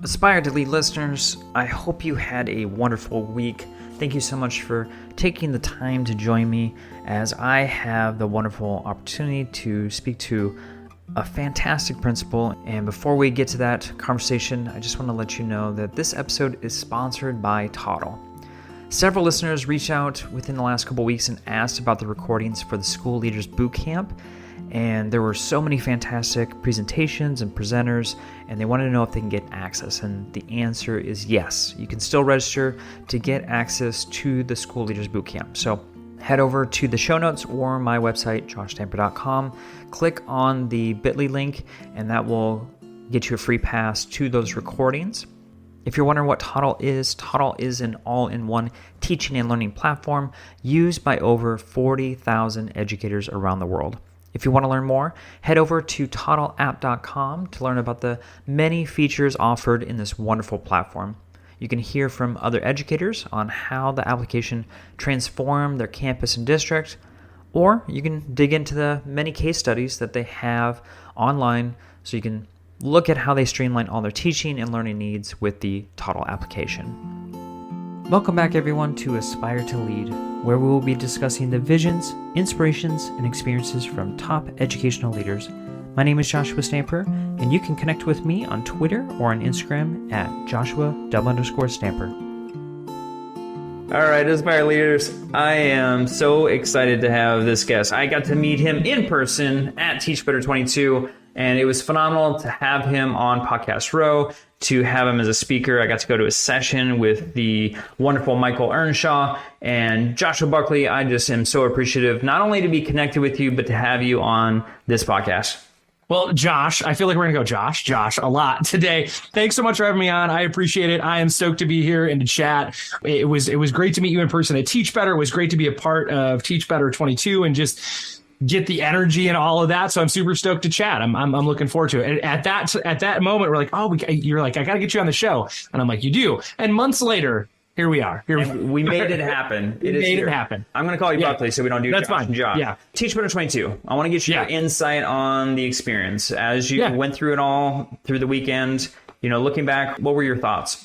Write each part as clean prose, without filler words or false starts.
Aspire to Lead listeners, I hope you had a wonderful week. Thank you so much for taking the time to join me as I have the wonderful opportunity to speak to a fantastic principal. And before we get to that conversation, I just want to let you know that this episode is sponsored by Toddle. Several listeners reached out within the last couple weeks and asked about the recordings for the School Leaders Bootcamp. And there were so many fantastic presentations and presenters, and they wanted to know if they can get access. And the answer is yes. You can still register to get access to the School Leaders Bootcamp. So head over to the show notes or my website, joshstamper.com. Click on the bit.ly link, and that will get you a free pass to those recordings. If you're wondering what Toddle is an all-in-one teaching and learning platform used by over 40,000 educators around the world. If you want to learn more, head over to toddleapp.com to learn about the many features offered in this wonderful platform. You can hear from other educators on how the application transformed their campus and district, or you can dig into the many case studies that they have online so you can look at how they streamline all their teaching and learning needs with the Toddle application. Welcome back, everyone, to Aspire to Lead, where we will be discussing the visions, inspirations, and experiences from top educational leaders. My name is Joshua Stamper, and you can connect with me on Twitter or on Instagram at Joshua_Stamper. All right, Aspire leaders, I am so excited to have this guest. I got to meet him in person at Teach Better 22, and it was phenomenal to have him on Podcast Row, to have him as a speaker. I got to go to a session with the wonderful Michael Earnshaw and Joshua Buckley. I just am so appreciative, not only to be connected with you, but to have you on this podcast. Well, Josh, I feel like we're going to go Josh a lot today. Thanks so much for having me on. I appreciate it. I am stoked to be here and to chat. It was great to meet you in person at Teach Better. It was great to be a part of Teach Better 22 and just get the energy and all of that. So I'm super stoked to chat. I'm looking forward to it. And at that moment, we're like, you're like, I got to get you on the show. And I'm like, you do. And months later, here we are. We made it happen. It happen. I'm going to call you Buckley so we don't do That's Josh fine. and Josh. Yeah. Teach Better 22. I want to get your insight on the experience as you went through it all through the weekend. Looking back, what were your thoughts?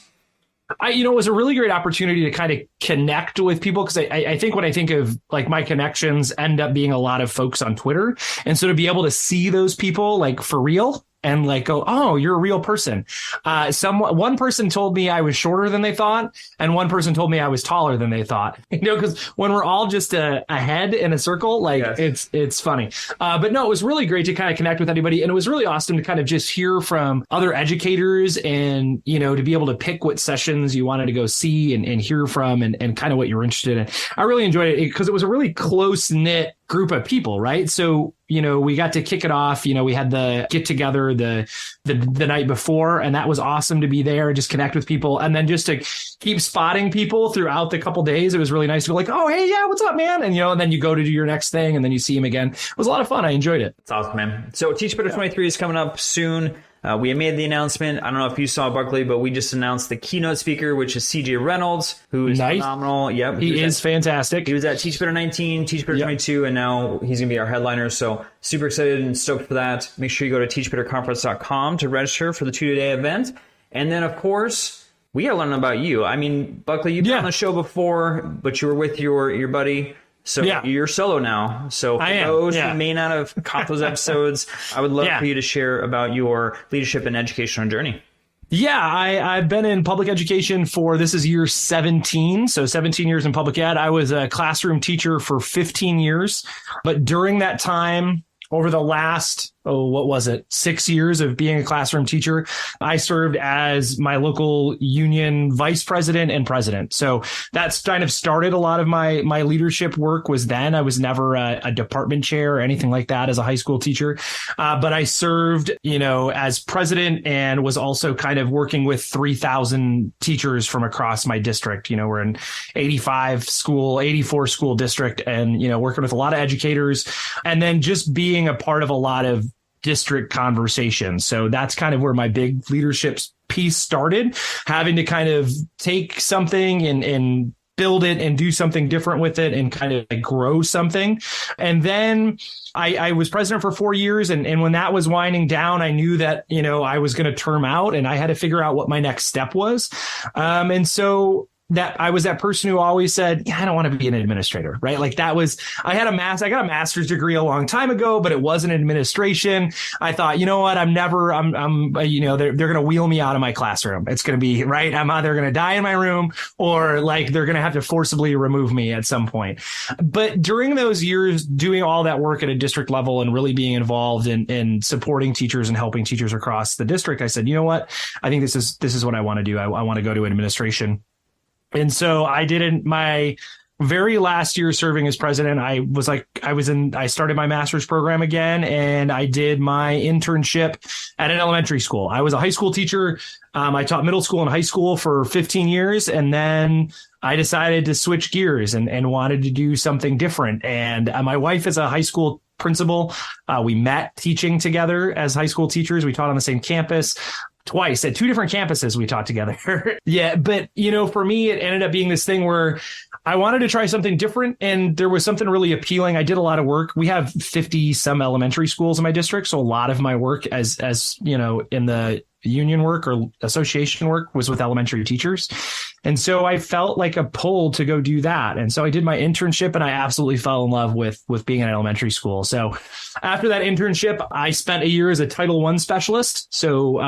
It was a really great opportunity to kind of connect with people, because I think when I think of like my connections end up being a lot of folks on Twitter. And so to be able to see those people like for real and like go, oh, you're a real person. One person told me I was shorter than they thought, and one person told me I was taller than they thought. Because when we're all just a head in a circle, like it's funny. But no, it was really great to kind of connect with anybody, and it was really awesome to kind of just hear from other educators and to be able to pick what sessions you wanted to go see and hear from and kind of what you were interested in. I really enjoyed it because it was a really close knit group of people, right? So we got to kick it off. We had the get together the night before, and that was awesome to be there, just connect with people, and then just to keep spotting people throughout the couple days. It was really nice to be like, oh, hey, yeah, what's up, man? And and then you go to do your next thing, and then you see him again. It was a lot of fun. I enjoyed it. It's awesome, man. So Teach Better 23 is coming up soon. We made the announcement. I don't know if you saw, Buckley, but we just announced the keynote speaker, which is CJ Reynolds, who is phenomenal. Yep, he is fantastic. He was at Teach Better 19, Teach Better 22, and now he's going to be our headliner. So super excited and stoked for that. Make sure you go to teachbetterconference.com to register for the 2-day event. And then, of course, we got to learn about you. I mean, Buckley, you've been on the show before, but you were with your buddy. So you're solo now. So for those who may not have caught those episodes, I would love for you to share about your leadership and educational journey. Yeah, I've been in public education this is year 17. So 17 years in public ed. I was a classroom teacher for 15 years. But during that time, over the last, 6 years of being a classroom teacher, I served as my local union vice president and president. So that's kind of started a lot of my leadership work was then. I was never a department chair or anything like that as a high school teacher. But I served, as president and was also kind of working with 3,000 teachers from across my district. We're an 84 school district and, working with a lot of educators and then just being a part of a lot of district conversations. So that's kind of where my big leadership piece started, having to kind of take something and build it and do something different with it and kind of like grow something. And then I was president for 4 years. And when that was winding down, I knew that, I was going to term out and I had to figure out what my next step was. And so that I was that person who always said, I don't want to be an administrator, right? Like I got a master's degree a long time ago, but it wasn't administration. I thought, you know what? I'm they're going to wheel me out of my classroom. It's going to be right. I'm either going to die in my room or like they're going to have to forcibly remove me at some point. But during those years, doing all that work at a district level and really being involved in supporting teachers and helping teachers across the district, I said, you know what? I think this is what I want to do. I want to go to administration. And so I did in my very last year serving as president. I started my master's program again, and I did my internship at an elementary school. I was a high school teacher. I taught middle school and high school for 15 years. And then I decided to switch gears and wanted to do something different. And my wife is a high school principal. We met teaching together as high school teachers. We taught on the same campus. Twice at 2 different campuses we taught together. Yeah. But, for me, it ended up being this thing where I wanted to try something different. And there was something really appealing. I did a lot of work. We have 50 some elementary schools in my district. So a lot of my work as in the union work or association work was with elementary teachers. And so I felt like a pull to go do that. And so I did my internship and I absolutely fell in love with being in elementary school. So after that internship, I spent a year as a Title I specialist. So,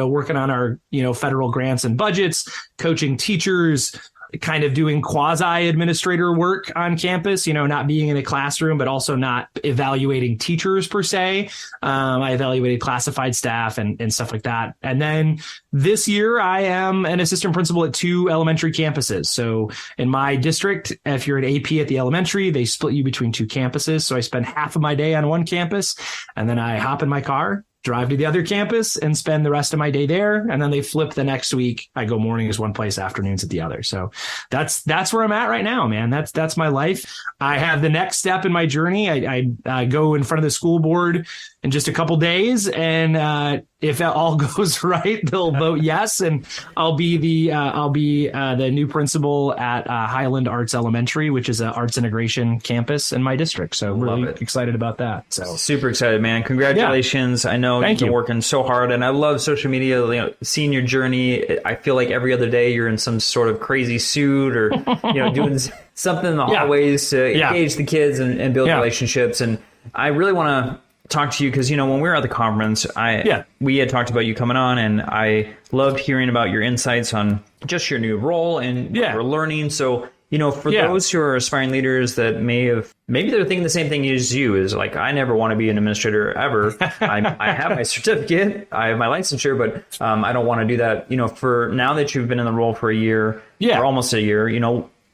working on our, federal grants and budgets, coaching teachers, kind of doing quasi administrator work on campus, not being in a classroom, but also not evaluating teachers per se. I evaluated classified staff and stuff like that. And then this year I am an assistant principal at 2 elementary campuses. So in my district, if you're an AP at the elementary, they split you between 2 campuses. So I spend half of my day on one campus and then I hop in my car, drive to the other campus and spend the rest of my day there. And then they flip the next week. I go mornings one place, afternoons at the other. So that's where I'm at right now, man. That's my life. I have the next step in my journey. I go in front of the school board in just a couple days. And if that all goes right, they'll vote yes. And I'll be the new principal at Highland Arts Elementary, which is an arts integration campus in my district. So really excited about that. So super excited, man. Congratulations. Yeah. I know you've been working so hard and I love social media, seeing your journey. I feel like every other day you're in some sort of crazy suit or, doing something in the hallways to engage the kids and build relationships. And I really want to talk to you because, when we were at the conference, we had talked about you coming on and I loved hearing about your insights on just your new role and what we're learning. So, for those who are aspiring leaders that maybe they're thinking the same thing as you is like, I never want to be an administrator ever. I have my certificate, I have my licensure, but I don't want to do that. For now that you've been in the role for a year or almost a year,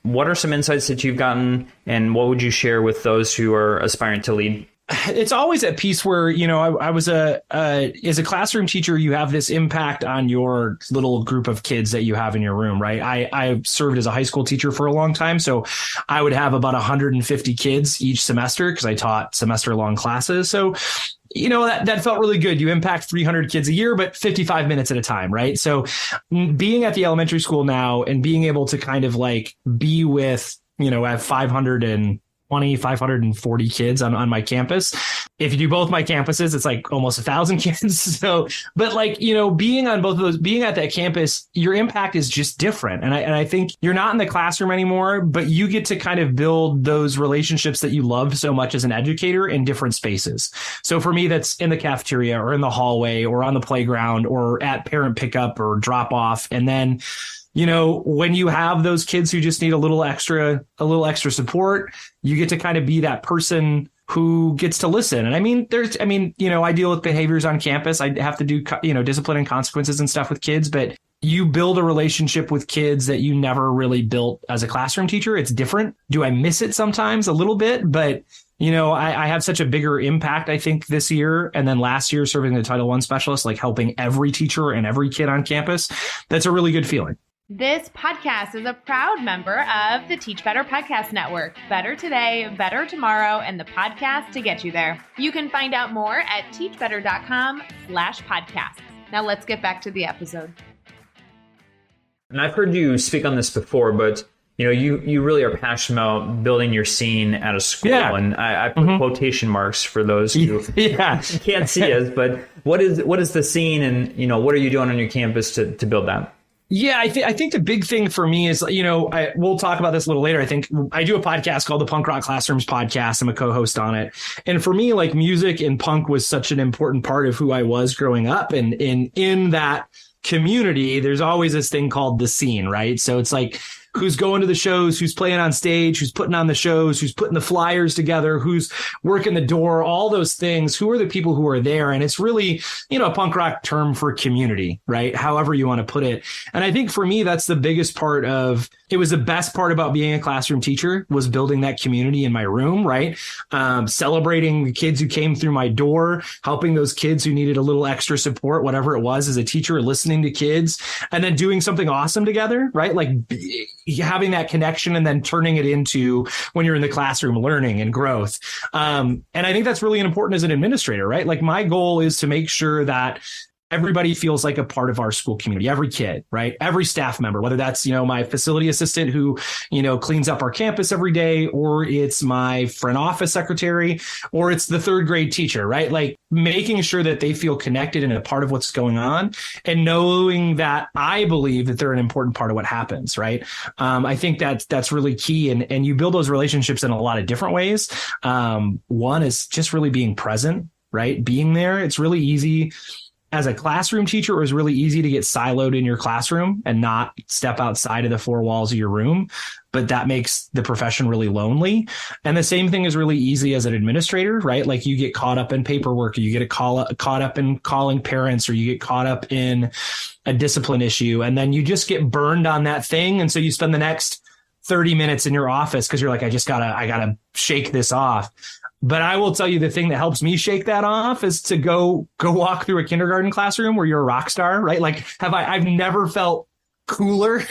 what are some insights that you've gotten and what would you share with those who are aspiring to lead? It's always a piece where, I was as a classroom teacher, you have this impact on your little group of kids that you have in your room, right? I served as a high school teacher for a long time. So I would have about 150 kids each semester because I taught semester long classes. So that felt really good. You impact 300 kids a year, but 55 minutes at a time, right? So being at the elementary school now and being able to kind of like be with, I have 540 kids on my campus. If you do both my campuses, it's like almost 1,000 kids. So, but being on both of those, being at that campus, your impact is just different. And I think you're not in the classroom anymore, but you get to kind of build those relationships that you love so much as an educator in different spaces. So for me, that's in the cafeteria or in the hallway or on the playground or at parent pickup or drop off. And then when you have those kids who just need a little extra support, you get to kind of be that person who gets to listen. And I deal with behaviors on campus. I have to do, discipline and consequences and stuff with kids, but you build a relationship with kids that you never really built as a classroom teacher. It's different. Do I miss it sometimes? A little bit, but I have such a bigger impact, I think, this year. And then last year serving the Title I specialist, like helping every teacher and every kid on campus. That's a really good feeling. This podcast is a proud member of the Teach Better Podcast Network. Better today, better tomorrow, and the podcast to get you there. You can find out more at teachbetter.com/podcasts. Now let's get back to the episode. And I've heard you speak on this before, but you really are passionate about building your scene at a school. Yeah. And I put quotation marks for those who can't see us. But what is the scene, and what are you doing on your campus to build that? Yeah, I think the big thing for me is, we'll talk about this a little later. I think I do a podcast called the Punk Rock Classrooms Podcast. I'm a co-host on it. And for me, like, music and punk was such an important part of who I was growing up. And in that community, there's always this thing called the scene, right? So it's like, who's going to the shows, who's playing on stage, who's putting on the shows, who's putting the flyers together, who's working the door, all those things. Who are the people who are there? And it's really, a punk rock term for community, right? However you want to put it. And I think for me, that's the biggest part of, it was the best part about being a classroom teacher, was building that community in my room, right? Celebrating the kids who came through my door, helping those kids who needed a little extra support, whatever it was as a teacher, listening to kids, and then doing something awesome together, right? Like having that connection and then turning it into, when you're in the classroom, learning and growth. And I think that's really important as an administrator, right? Like, my goal is to make sure that everybody feels like a part of our school community, every kid, right? Every staff member, whether that's, my facility assistant who, cleans up our campus every day, or it's my front office secretary, or it's the third grade teacher, right? Like, making sure that they feel connected and a part of what's going on, and knowing that I believe that they're an important part of what happens, right? I think that's really key. And you build those relationships in a lot of different ways. One is just really being present, right? Being there. It's really easy. As a classroom teacher, it was really easy to get siloed in your classroom and not step outside of the four walls of your room. But that makes the profession really lonely. And the same thing is really easy as an administrator, right? Like, you get caught up in paperwork, or you get caught up in calling parents, or you get caught up in a discipline issue. And then you just get burned on that thing. And so you spend the next 30 minutes in your office because you're like, I gotta shake this off. But I will tell you, the thing that helps me shake that off is to go walk through a kindergarten classroom where you're a rock star, right? Like, I've never felt cooler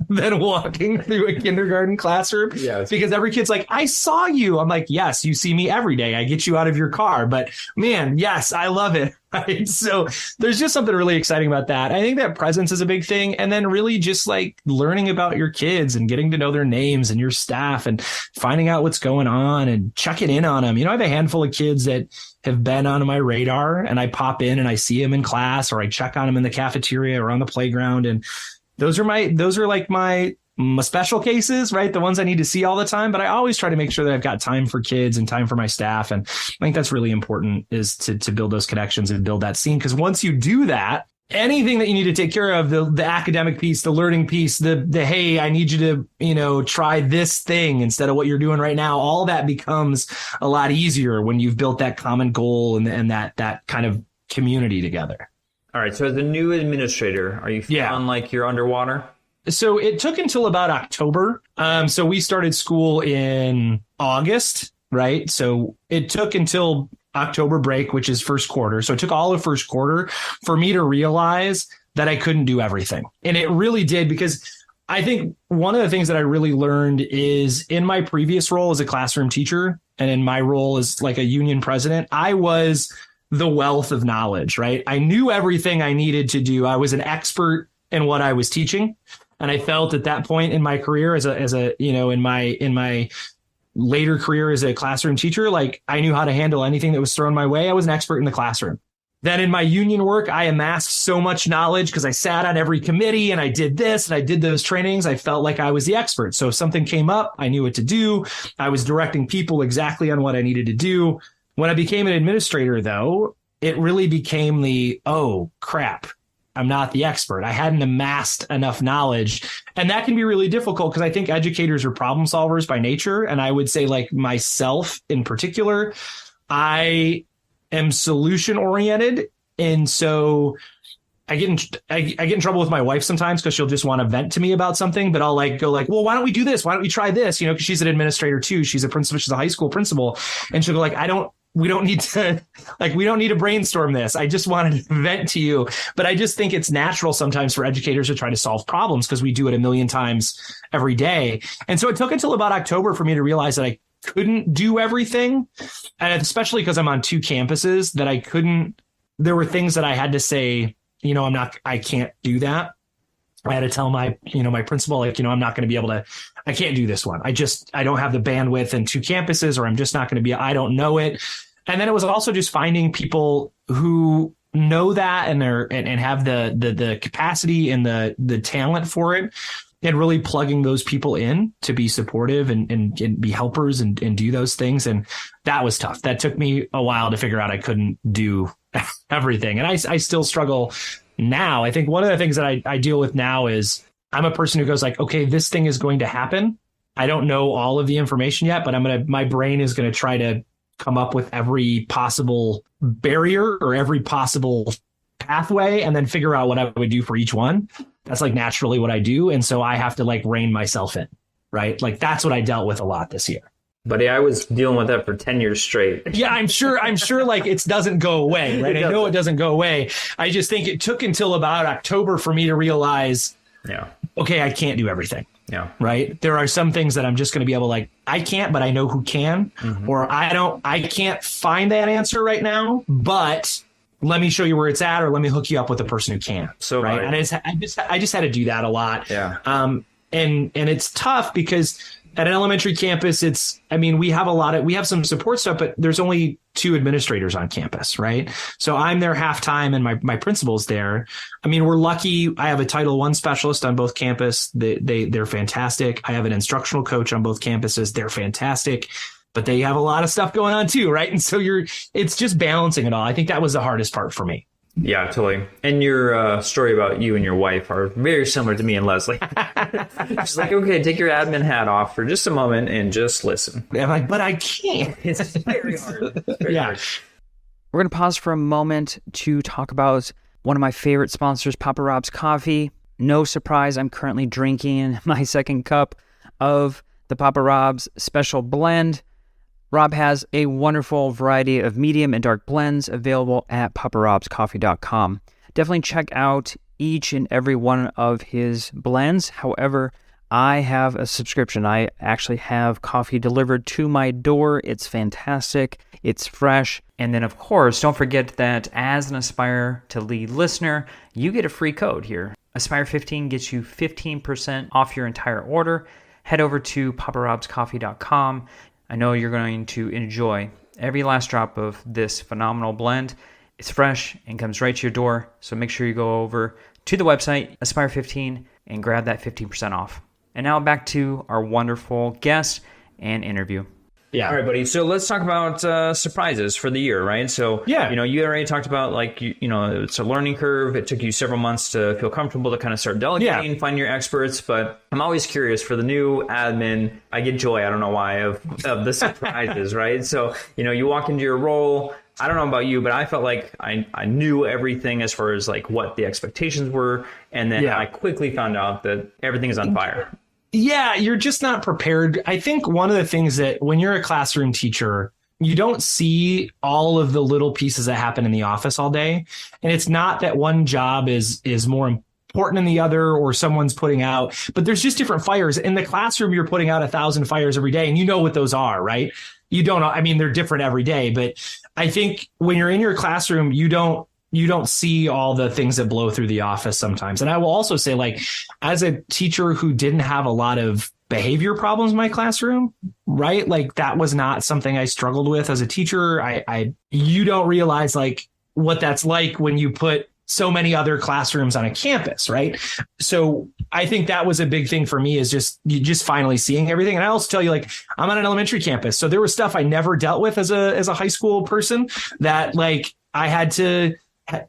than walking through a kindergarten classroom. Yes. Because every kid's like, I saw you. I'm like, yes, you see me every day. I get you out of your car. But man, yes, I love it. Right. So there's just something really exciting about that. I think that presence is a big thing. And then really just like learning about your kids and getting to know their names and your staff and finding out what's going on and checking in on them. I have a handful of kids that have been on my radar, and I pop in and I see them in class, or I check on them in the cafeteria or on the playground. And those are like my special cases, right? The ones I need to see all the time. But I always try to make sure that I've got time for kids and time for my staff. And I think that's really important, is to build those connections and build that scene. Because once you do that, anything that you need to take care of, the academic piece, the learning piece, the hey, I need you to, try this thing instead of what you're doing right now, all that becomes a lot easier when you've built that common goal and that kind of community together. All right. So as a new administrator, are you feeling like you're underwater? So it took until about October. So we started school in August, right? So it took until October break, which is first quarter. So it took all of first quarter for me to realize that I couldn't do everything. And it really did, because I think one of the things that I really learned is, in my previous role as a classroom teacher and in my role as like a union president, I was the wealth of knowledge, right? I knew everything I needed to do. I was an expert in what I was teaching. And I felt at that point in my career in my later career as a classroom teacher, like, I knew how to handle anything that was thrown my way. I was an expert in the classroom. Then in my union work, I amassed so much knowledge because I sat on every committee and I did this and I did those trainings. I felt like I was the expert. So if something came up, I knew what to do. I was directing people exactly on what I needed to do. When I became an administrator, though, it really became oh, crap, I'm not the expert. I hadn't amassed enough knowledge. And that can be really difficult, because I think educators are problem solvers by nature. And I would say, like, myself in particular, I am solution oriented. And so I get in trouble with my wife sometimes, because she'll just want to vent to me about something, but I'll go well, why don't we do this? Why don't we try this? Because she's an administrator too. She's a principal. She's a high school principal. And she'll go we don't need to brainstorm this. I just wanted to vent to you. But I just think it's natural sometimes for educators to try to solve problems, because we do it a million times every day. And so it took until about October for me to realize that I couldn't do everything. And especially because I'm on two campuses, that there were things that I had to say, I can't do that. I had to tell my principal, like, I'm not going to be able to, I can't do this one. I don't have the bandwidth in 2 campuses, or I'm just not going to be, I don't know it. And then it was also just finding people who know that and have the capacity and the talent for it, and really plugging those people in to be supportive and be helpers and do those things. And that was tough. That took me a while to figure out. I couldn't do everything. And I still struggle now. I think one of the things that I deal with now is I'm a person who goes like, okay, this thing is going to happen. I don't know all of the information yet, but my brain is going to try to come up with every possible barrier or every possible pathway and then figure out what I would do for each one. That's like naturally what I do. And so I have to like rein myself in, right? Like that's what I dealt with a lot this year. Buddy, I was dealing with that for 10 years straight. Yeah, I'm sure like it doesn't go away, right? I know it doesn't go away. I just think it took until about October for me to realize, okay, I can't do everything. Yeah. Right. There are some things that I'm just going to be able to like, I can't, but I know who can, or I can't find that answer right now, but let me show you where it's at, or let me hook you up with a person who can. So, right. And I just had to do that a lot. Yeah. And it's tough because at an elementary campus, we have some support stuff, but there's only 2 administrators on campus, right? So I'm there half time and my principal's there. I mean, we're lucky. I have a Title I specialist on both campus. They're fantastic. I have an instructional coach on both campuses. They're fantastic, but they have a lot of stuff going on too, right? And so it's just balancing it all. I think that was the hardest part for me. Yeah, totally. And your story about you and your wife are very similar to me and Leslie. She's like, okay, take your admin hat off for just a moment and just listen. I'm like, but I can't. It's very hard. Very hard. We're going to pause for a moment to talk about one of my favorite sponsors, Papa Rob's Coffee. No surprise, I'm currently drinking my second cup of the Papa Rob's Special Blend. Rob has a wonderful variety of medium and dark blends available at paparobscoffee.com. Definitely check out each and every one of his blends. However, I have a subscription. I actually have coffee delivered to my door. It's fantastic. It's fresh. And then, of course, don't forget that as an Aspire to Lead listener, you get a free code here. Aspire 15 gets you 15% off your entire order. Head over to paparobscoffee.com. I know you're going to enjoy every last drop of this phenomenal blend. It's fresh and comes right to your door. So make sure you go over to the website, Aspire 15, and grab that 15% off. And now back to our wonderful guest and interview. Yeah. All right, buddy. So let's talk about surprises for the year, right? So, you already talked about it's a learning curve. It took you several months to feel comfortable to kind of start delegating, find your experts. But I'm always curious for the new admin. I get joy, I don't know why, of the surprises, right? So, you walk into your role. I don't know about you, but I felt like I knew everything as far as like what the expectations were. And then I quickly found out that everything is on fire. Yeah, you're just not prepared. I think one of the things that when you're a classroom teacher, you don't see all of the little pieces that happen in the office all day. And it's not that one job is more important than the other or someone's putting out, but there's just different fires. In the classroom, you're putting out 1,000 fires every day, and you know what those are, right? You don't know. They're different every day, but I think when you're in your classroom, you don't see all the things that blow through the office sometimes. And I will also say, like, as a teacher who didn't have a lot of behavior problems in my classroom, right? Like that was not something I struggled with as a teacher. You don't realize like what that's like when you put so many other classrooms on a campus, right? So I think that was a big thing for me, is just finally seeing everything. And I also tell you, like, I'm on an elementary campus, so there was stuff I never dealt with as a high school person that like I had to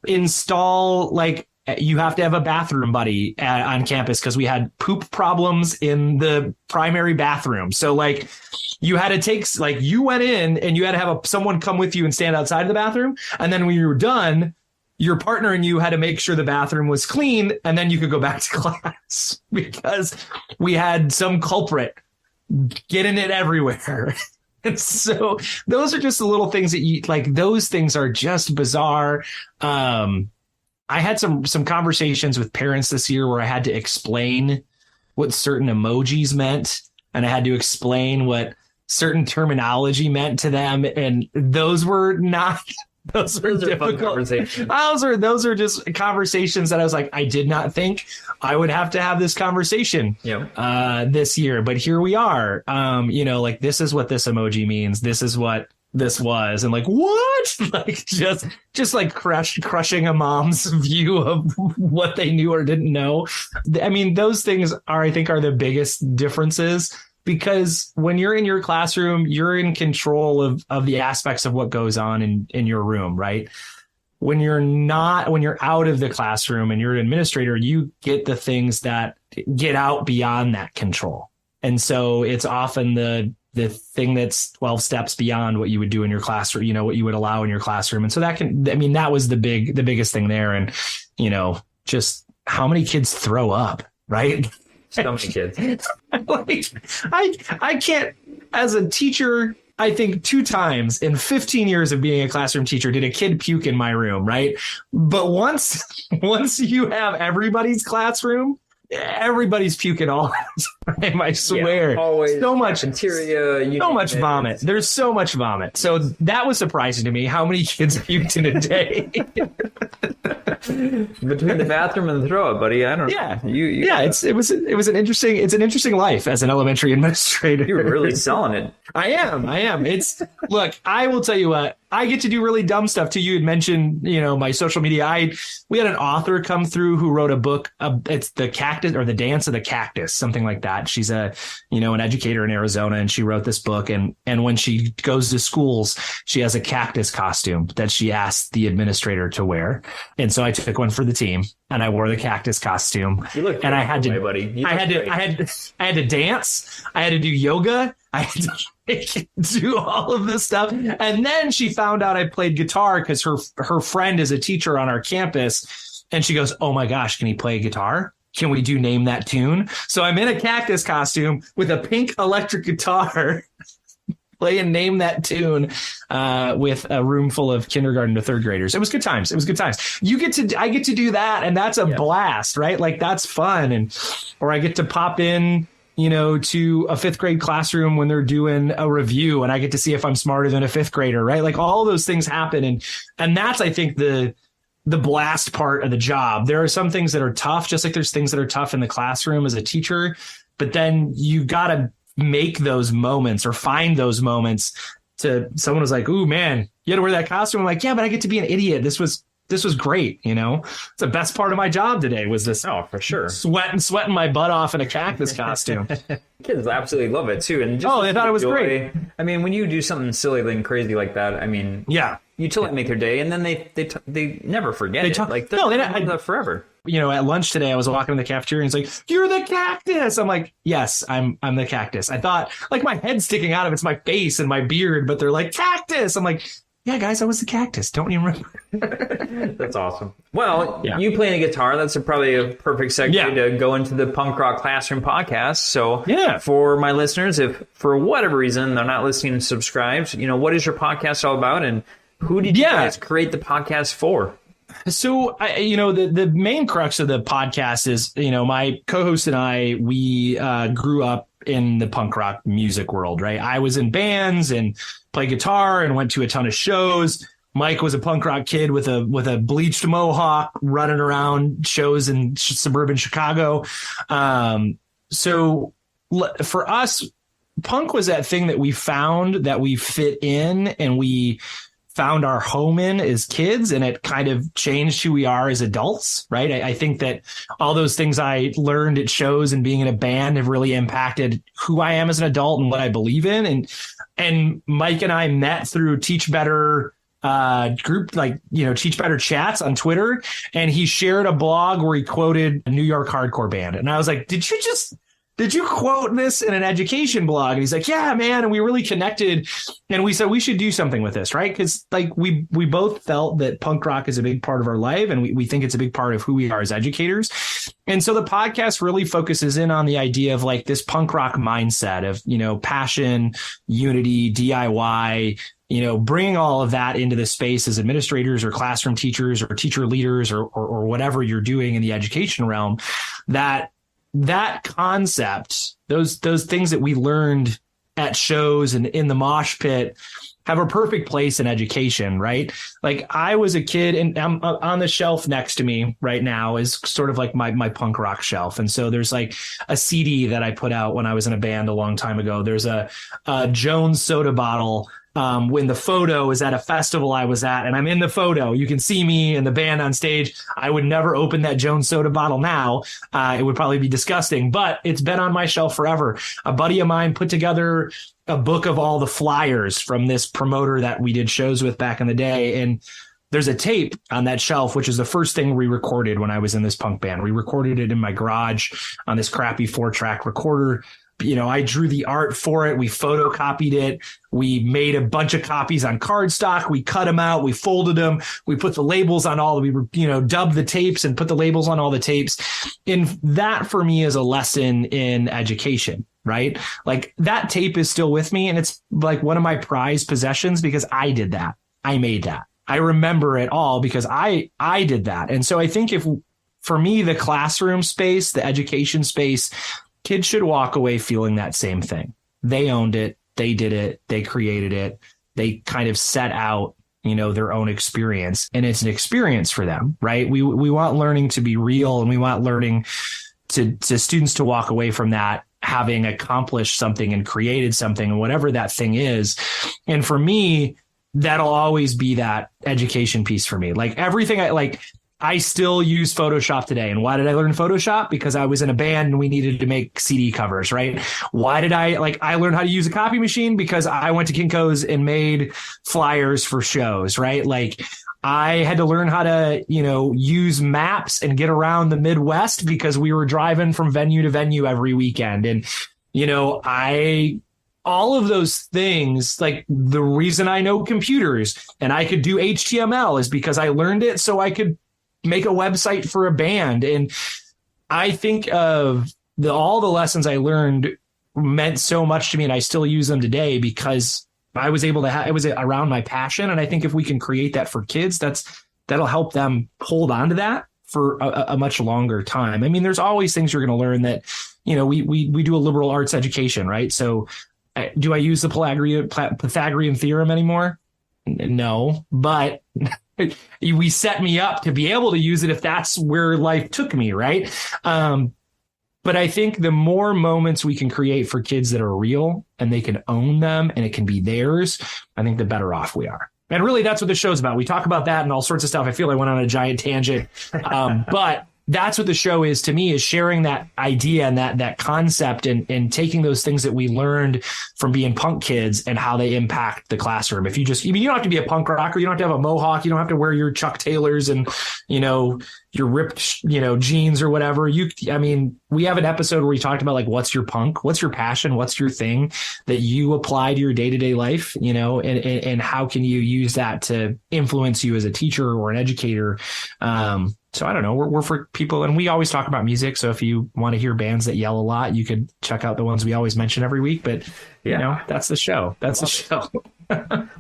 install. Like, you have to have a bathroom buddy on campus because we had poop problems in the primary bathroom. So like you had to take, like, you went in and you had to have someone come with you and stand outside of the bathroom. And then when you were done, your partner and you had to make sure the bathroom was clean, and then you could go back to class because we had some culprit getting it everywhere. And so those are just the little things that you like. Those things are just bizarre. I had some conversations with parents this year where I had to explain what certain emojis meant, and I had to explain what certain terminology meant to them. And those were not Those are fun difficult conversations. Those are just conversations that I was like, I did not think I would have to have this conversation this year, but here we are. Like, this is what this emoji means. This is what this was. And like, what? Like, just like crushing a mom's view of what they knew or didn't know. I mean, those things I think are the biggest differences. Because when you're in your classroom, you're in control of the aspects of what goes on in your room, right? When you're out of the classroom and you're an administrator, you get the things that get out beyond that control. And so it's often the thing that's 12 steps beyond what you would do in your classroom, what you would allow in your classroom. And so that was the biggest thing there. And, just how many kids throw up, right? So many kids. Like, I can't, as a teacher, I think 2 times in 15 years of being a classroom teacher, did a kid puke in my room, right? But once you have everybody's classroom, everybody's puking all the time, I swear. Always so much cafeteria, so much vomit. There's so much vomit. So that was surprising to me, how many kids puked in a day. Between the bathroom and the throw up, buddy. I don't know. Yeah. You It's an interesting life as an elementary administrator. You're really selling it. I am. Look, I will tell you what, I get to do really dumb stuff too. You had mentioned, my social media. We had an author come through who wrote a book. It's the cactus, or the dance of the cactus, something like that. She's an educator in Arizona, and she wrote this book. And when she goes to schools, she has a cactus costume that she asked the administrator to wear. And so I took one for the team, and I wore the cactus costume. You look and I had to, buddy. I had to dance. I had to do yoga. I had to do all of this stuff. And then she found out I played guitar because her friend is a teacher on our campus. And she goes, oh my gosh, can he play guitar? Can we name that tune? So I'm in a cactus costume with a pink electric guitar playing Name That Tune with a room full of kindergarten to third graders. It was good times. I get to do that. And that's a blast, right? Like, that's fun. Or I get to pop in, to a 5th grade classroom when they're doing a review, and I get to see if I'm smarter than a 5th grader, right? Like, all those things happen. And that's, I think, the blast part of the job. There are some things that are tough, just like there's things that are tough in the classroom as a teacher, but then you got to make those moments or find those moments. Someone was like, ooh, man, you had to wear that costume. I'm like, yeah, but I get to be an idiot. This was great. It's the best part of my job today was this. Oh, for sure. Sweating my butt off in a cactus costume. Kids absolutely love it too. And they thought it was great. I mean, when you do something silly and crazy like that, I mean, you totally make their day, and then they never forget it. Like, they that forever. At lunch today, I was walking in the cafeteria, and it's like, you're the cactus. I'm like, yes, I'm the cactus. I thought, like, my head's sticking out of it's my face and my beard, but they're like, cactus. I'm like, yeah, guys, I was the cactus. Don't you remember? That's awesome. Well, you playing a guitar, that's probably a perfect segue to go into the Punk Rock Classroom podcast. So for my listeners, if for whatever reason they're not listening and subscribed, what is your podcast all about, and who did you guys create the podcast for? So, the main crux of the podcast is, my co-host and I, we grew up in the punk rock music world, right? I was in bands and played guitar and went to a ton of shows. Mike was a punk rock kid with a bleached mohawk running around shows in suburban Chicago. So for us, punk was that thing that we found that we fit in and we found our home in as kids, and it kind of changed who we are as adults, right? I think that all those things I learned at shows and being in a band have really impacted who I am as an adult and what I believe in. And Mike and I met through Teach Better group, Teach Better chats on Twitter, and he shared a blog where he quoted a New York hardcore band. And I was like, did you quote this in an education blog? And he's like, yeah, man. And we really connected, and we said we should do something with this, right? Because we both felt that punk rock is a big part of our life, and we think it's a big part of who we are as educators. And so the podcast really focuses in on the idea of this punk rock mindset of, passion, unity, DIY, bringing all of that into the space as administrators or classroom teachers or teacher leaders or whatever you're doing in the education realm, that concept, those things that we learned at shows and in the mosh pit, have a perfect place in education, right? Like I was a kid, and on the shelf next to me right now is sort of like my punk rock shelf. And so there's like a CD that I put out when I was in a band a long time ago. There's a Jones soda bottle. When the photo is at a festival I was at, and I'm in the photo, you can see me and the band on stage. I would never open that Jones soda bottle now. It would probably be disgusting, but it's been on my shelf forever. A buddy of mine put together a book of all the flyers from this promoter that we did shows with back in the day. And there's a tape on that shelf, which is the first thing we recorded when I was in this punk band. We recorded it in my garage on this crappy 4-track recorder. You know, I drew the art for it. We photocopied it. We made a bunch of copies on cardstock. We cut them out. We folded them. We put the labels on all. We, dubbed the tapes and put the labels on all the tapes. And that for me is a lesson in education, right? Like that tape is still with me. And it's like one of my prized possessions because I did that. I made that. I remember it all because I did that. And so I think for me, the classroom space, the education space, kids should walk away feeling that same thing. They owned it. They did it. They created it. They kind of set out, their own experience, and it's an experience for them, right? We want learning to be real, and we want learning to students to walk away from that having accomplished something and created something, and whatever that thing is. And for me, that'll always be that education piece for me. Like everything I still use Photoshop today. And why did I learn Photoshop? Because I was in a band and we needed to make CD covers, right? Why did I learned how to use a copy machine because I went to Kinko's and made flyers for shows, right? Like I had to learn how to, use maps and get around the Midwest because we were driving from venue to venue every weekend. And, all of those things, like the reason I know computers and I could do HTML is because I learned it so I could make a website for a band. And I think of all the lessons I learned meant so much to me, and I still use them today because I was able to it was around my passion. And I think if we can create that for kids, that'll help them hold on to that for a much longer time. I mean, there's always things you're going to learn that, we do a liberal arts education, right? So do I use the Pythagorean theorem anymore? No, but we set me up to be able to use it if that's where life took me, right? But I think the more moments we can create for kids that are real and they can own them and it can be theirs, I think the better off we are. And really, that's what the show's about. We talk about that and all sorts of stuff. I feel I went on a giant tangent, but that's what the show is to me, is sharing that idea and that concept and taking those things that we learned from being punk kids and how they impact the classroom. You don't have to be a punk rocker. You don't have to have a mohawk. You don't have to wear your Chuck Taylors and, your ripped, jeans or whatever. We have an episode where we talked about like, what's your punk? What's your passion? What's your thing that you apply to your day-to-day life, and how can you use that to influence you as a teacher or an educator? So I don't know, we're for people, and we always talk about music. So if you want to hear bands that yell a lot, you could check out the ones we always mention every week. But that's the show. That's the show.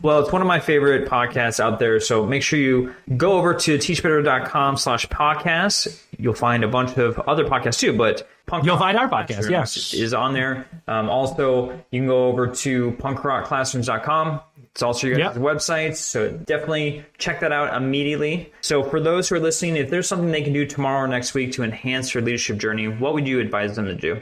Well, it's one of my favorite podcasts out there. So make sure you go over to teachbetter.com/podcast. You'll find a bunch of other podcasts too, but you'll find our podcast, yes, is on there. Also, you can go over to punkrockclassrooms.com. It's also your guys' website, so definitely check that out immediately. So for those who are listening, if there's something they can do tomorrow or next week to enhance their leadership journey, what would you advise them to do?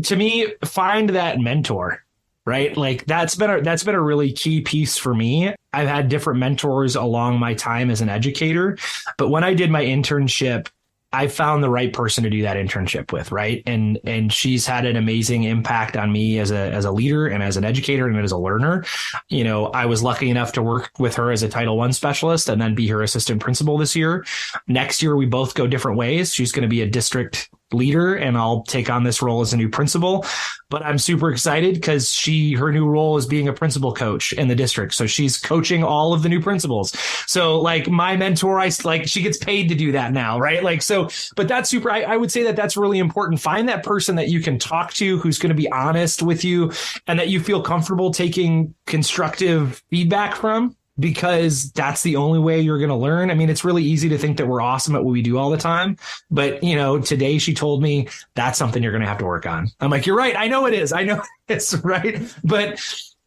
To me, find that mentor, right? Like that's been a really key piece for me. I've had different mentors along my time as an educator, but when I did my internship, I found the right person to do that internship with, right? And she's had an amazing impact on me as a leader and as an educator and as a learner. I was lucky enough to work with her as a Title I specialist and then be her assistant principal this year. Next year, we both go different ways. She's going to be a district leader and I'll take on this role as a new principal. But I'm super excited because her new role is being a principal coach in the district. So she's coaching all of the new principals. So like my mentor, she gets paid to do that now, right? But that's super. I would say that that's really important. Find that person that you can talk to, who's going to be honest with you and that you feel comfortable taking constructive feedback from, because that's the only way you're going to learn. I mean, it's really easy to think that we're awesome at what we do all the time. But, today she told me that's something you're going to have to work on. I'm like, you're right. I know it is. I know it's right. But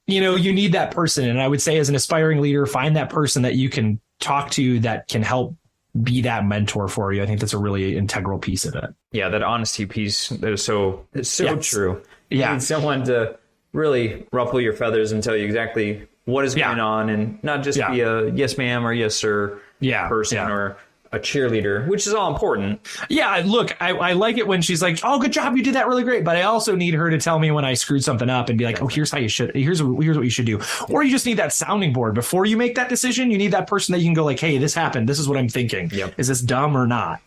you need that person. And I would say as an aspiring leader, find that person that you can talk to that can help be that mentor for you. I think that's a really integral piece of it. Yeah, that honesty piece is so Yes. true. Yeah. You need someone to really ruffle your feathers and tell you exactly what is going on, and not just be a yes ma'am or yes sir person or a cheerleader, which is all important. Yeah, look, I like it when she's like, "Oh, good job, you did that really great." But I also need her to tell me when I screwed something up and be like, "Oh, here's what you should do." Or you just need that sounding board before you make that decision. You need that person that you can go like, "Hey, this happened. This is what I'm thinking. Yep. Is this dumb or not?"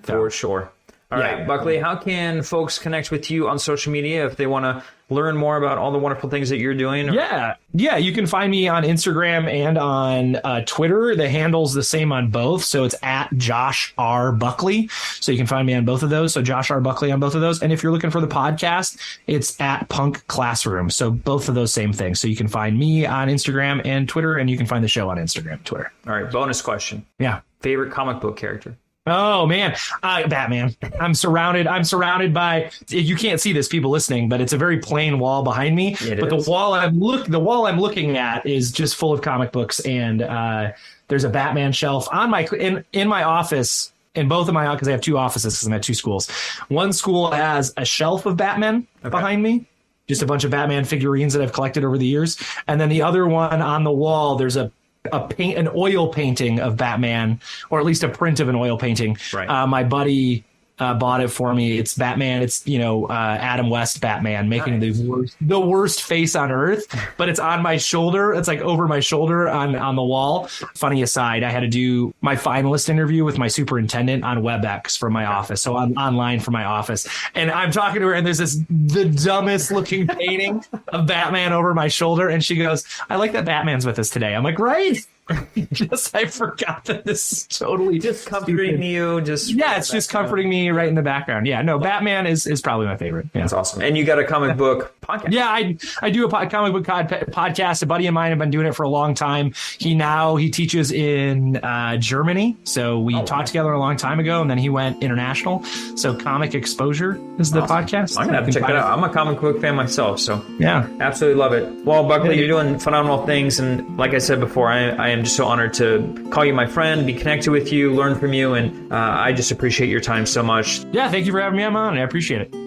For sure. All right, Buckley, how can folks connect with you on social media if they want to learn more about all the wonderful things that you're doing? Yeah, you can find me on Instagram and on Twitter. The handle's the same on both. So it's at Josh R. Buckley. So you can find me on both of those. So Josh R. Buckley on both of those. And if you're looking for the podcast, it's at Punk Classroom. So both of those same things. So you can find me on Instagram and Twitter, and you can find the show on Instagram and Twitter. All right, bonus question. Yeah. Favorite comic book character? Oh man, Batman. I'm surrounded by, you can't see this, people listening, but it's a very plain wall behind me. The wall I'm looking at is just full of comic books, and there's a Batman shelf on in my office, in both of my, because I have two offices because I'm at two schools. One school has a shelf of Batman behind me, just a bunch of Batman figurines that I've collected over the years, and then the other one on the wall, there's an oil painting of Batman, or at least a print of an oil painting. Right. My buddy bought it for me. It's Batman. It's Adam West Batman making the worst face on earth, but it's on my shoulder. It's like over my shoulder on the wall. Funny aside, I had to do my finalist interview with my superintendent on WebEx from my office, so I'm online from my office, and I'm talking to her, and there's the dumbest looking painting of Batman over my shoulder, and she goes, "I like that Batman's with us today." I'm like, right. Just I forgot that this is totally just comforting you. It's just comforting me right in the background. Yeah, no, Batman is probably my favorite. Yeah. That's awesome. And you got a comic book podcast. Yeah, I do a comic book podcast. A buddy of mine have been doing it for a long time. He teaches in Germany, so we talked together a long time ago, and then he went international. So Comic Exposure is the podcast. I'm gonna have to check that out. I'm a comic book fan myself, so yeah, absolutely love it. Well, Buckley, you're doing phenomenal things, and like I said before, I am just so honored to call you my friend, be connected with you, learn from you, and I just appreciate your time so much. Yeah, thank you for having me on. I appreciate it.